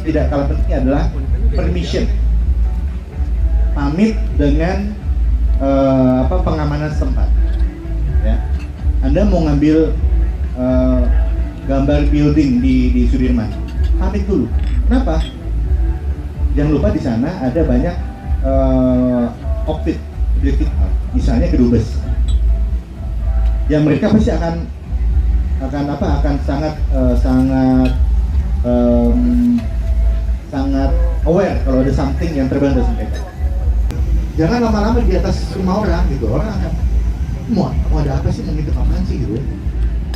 tidak kalah penting adalah permission, pamit dengan pengamanan setempat. Ya. Anda mau ngambil gambar building di Sudirman, pamit dulu. Kenapa? Jangan lupa di sana ada banyak objek vital, misalnya kedubes, yang mereka pasti akan sangat aware kalau ada something yang terbang dari mereka. Jangan lama-lama di atas rumah orang gitu, orang akan mau ada apa sih, mau ngintip apaan sih gitu.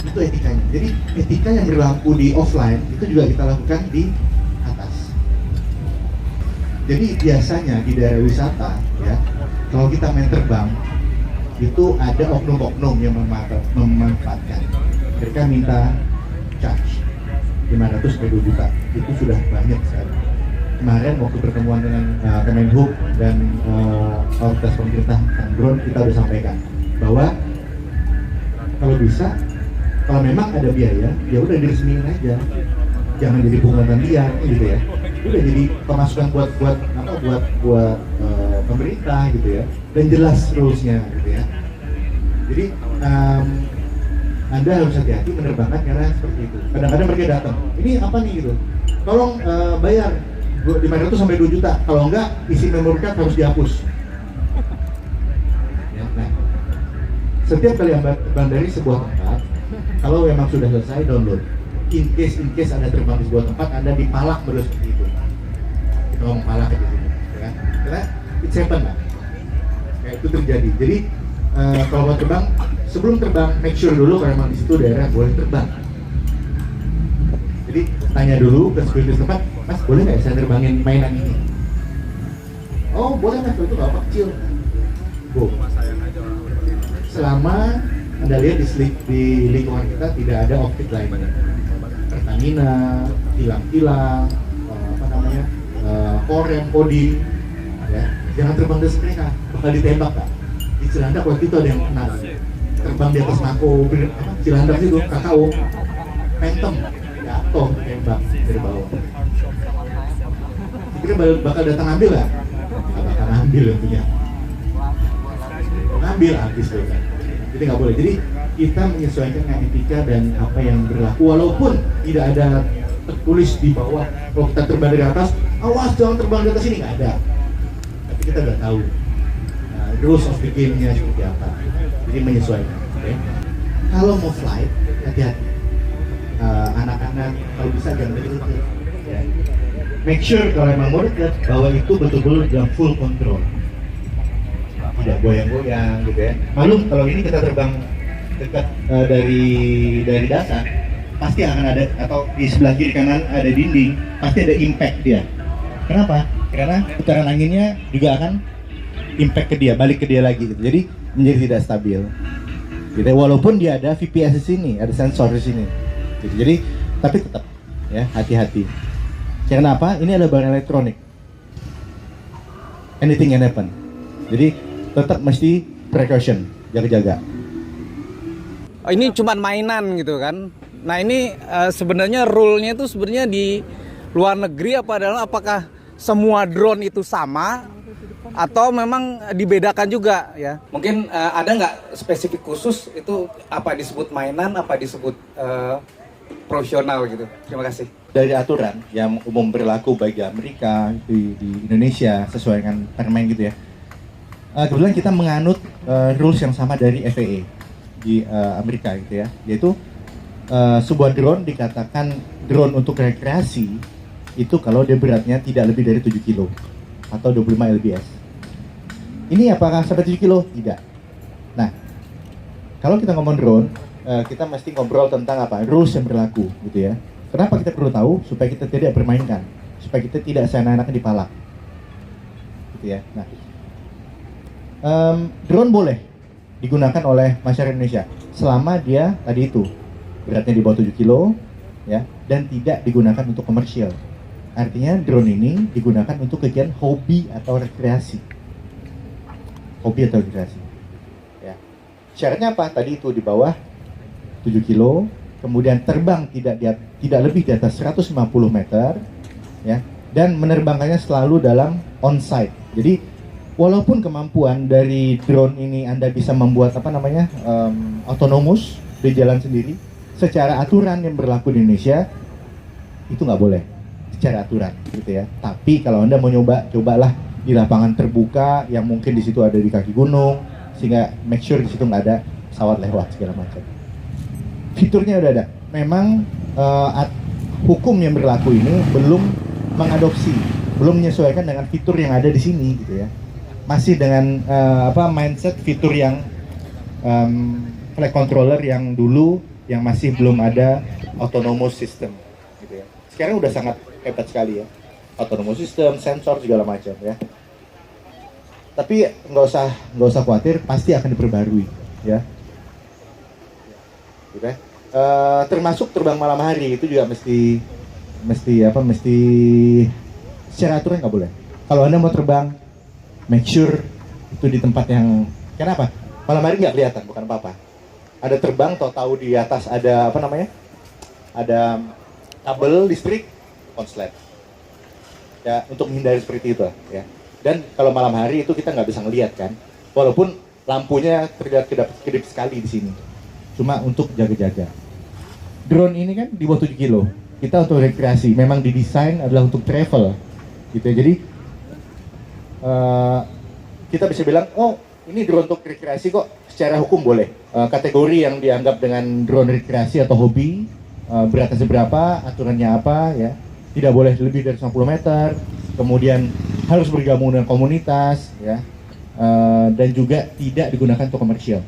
Itu etikanya. Jadi etika yang berlaku di offline itu juga kita lakukan di atas. Jadi biasanya di daerah wisata ya, kalau kita main terbang itu ada oknum-oknum yang memanfaatkan. Mereka minta charge 500 sampai 2 juta. Itu sudah banyak sekali. Kemarin waktu pertemuan dengan Kemenhub dan otoritas pemerintah tentang drone, kita udah sampaikan bahwa kalau bisa, kalau memang ada biaya, ya udah diresmiin aja, jangan jadi pungutan liar gitu ya. Udah jadi pemasukan buat pemerintah gitu ya, dan jelas rulesnya gitu ya. Jadi Anda harus hati-hati menerbangkan karena seperti itu. Kadang-kadang mereka datang, ini apa nih gitu, tolong bayar 500 sampai 2 juta, kalau enggak isi memory card harus dihapus. Ya, nah, setiap kali Anda terbang dari sebuah tempat, kalau memang sudah selesai download. In case Anda terbang di sebuah tempat, Anda dipalak terus seperti itu. Kita ngomong palak aja sini, ya kan? Karena it's happen lah. Kayak itu terjadi. Jadi kalau mau terbang, sebelum terbang make sure dulu kalau memang di situ daerah boleh terbang. Jadi tanya dulu ke security tempat, Mas boleh nggak saya terbangin mainan ini? Oh boleh Mas, itu nggak apa kecil. Go. Selama Anda lihat di lingkungan kita tidak ada objek lainnya, Pertamina, kilang-kilang, korem, koding, ya, jangan terbang dari mereka, bakal ditembak Kak. Di Cilandak waktu itu ada yang kena terbang di atas Mako, Cilandak itu kakao, Phantom, jatuh tembak dari bawah. Kira bakal datang ambil nggak? Nggak bakal ambil tentunya. Ngambil habis tuh kan. Jadi nggak boleh. Jadi kita menyesuaikan dengan etika dan apa yang berlaku, walaupun tidak ada tertulis di bawah kalau kita terbang dari atas, awas jangan terbang di atas ini, nggak ada. Tapi kita udah tahu rules of the game-nya seperti apa. Jadi menyesuaikan. Okay? Kalau mau flight, hati-hati. Anak-anak kalau bisa jangan deket. Ya. Make sure kalau memang mau deket bahwa itu betul-betul dalam full control. Tidak goyang-goyang gitu ya. Malum kalau ini kita terbang dekat dari dasar, pasti akan ada, atau di sebelah kiri kanan ada dinding, pasti ada impact dia. Kenapa? Karena putaran anginnya juga akan impact ke dia, balik ke dia lagi gitu. Jadi menjadi tidak stabil. Gitu. Walaupun dia ada VPS di sini, ada sensor di sini. Gitu. Jadi tapi tetap ya hati-hati. Karena apa? Ini adalah barang elektronik. Anything can happen. Jadi tetap mesti precaution, jaga-jaga. Ini cuma mainan gitu kan. Nah ini sebenarnya rule-nya itu sebenarnya di luar negeri apakah semua drone itu sama atau memang dibedakan juga ya? Mungkin ada nggak spesifik khusus itu apa disebut mainan, apa disebut profesional gitu? Terima kasih. Dari aturan yang umum berlaku bagi Amerika, di Indonesia sesuai dengan permen gitu ya. Kebetulan kita menganut rules yang sama dari FAA di Amerika gitu ya, yaitu sebuah drone dikatakan drone untuk rekreasi itu kalau dia beratnya tidak lebih dari 7 kilo atau 25 lbs. Ini apakah sampai 7 kilo? Tidak. Nah, kalau kita ngomong drone, kita mesti ngobrol tentang apa? Rules yang berlaku gitu ya. Kenapa kita perlu tahu? Supaya kita tidak bermainkan, supaya kita tidak seenak-enaknya dipalak gitu ya. Nah, drone boleh digunakan oleh masyarakat Indonesia selama dia tadi itu beratnya di bawah 7 kilo ya, dan tidak digunakan untuk komersial. Artinya drone ini digunakan untuk kegiatan hobi atau rekreasi. Hobi atau rekreasi. Ya. Syaratnya apa? Tadi itu di bawah 7 kilo, kemudian terbang tidak lebih di atas 150 meter, ya, dan menerbangkannya selalu dalam on-site. Jadi walaupun kemampuan dari drone ini Anda bisa membuat autonomous di jalan sendiri, secara aturan yang berlaku di Indonesia itu nggak boleh secara aturan gitu ya. Tapi kalau Anda mau nyoba, cobalah di lapangan terbuka yang mungkin di situ ada di kaki gunung, sehingga make sure di situ nggak ada pesawat lewat segala macam. Fiturnya udah ada. Memang hukum yang berlaku ini belum mengadopsi, belum menyesuaikan dengan fitur yang ada di sini gitu ya. Masih dengan mindset fitur yang flight controller yang dulu yang masih belum ada autonomous system gitu ya. Sekarang udah sangat hebat sekali ya, autonomous system, sensor segala macam ya. Tapi nggak usah khawatir, pasti akan diperbarui ya. Gitu ya. Termasuk terbang malam hari itu juga mesti secara aturan nggak boleh. Kalau Anda mau terbang, make sure itu di tempat yang, kenapa? Malam hari nggak kelihatan, bukan apa-apa. Ada terbang, tahu di atas ada ada kabel listrik, konslet. Ya, untuk menghindari seperti itu ya. Dan kalau malam hari itu kita nggak bisa ngelihat kan, walaupun lampunya terlihat kedap-kedip sekali di sini. Cuma untuk jaga-jaga. Drone ini kan di bawah 7 kilo. Kita untuk rekreasi, memang didesain adalah untuk travel gitu ya. Jadi kita bisa bilang, oh ini drone untuk rekreasi kok, secara hukum boleh. Kategori yang dianggap dengan drone rekreasi atau hobi, beratnya seberapa, aturannya apa ya, tidak boleh lebih dari 90 meter, kemudian harus bergabung dengan komunitas ya, dan juga tidak digunakan untuk komersial.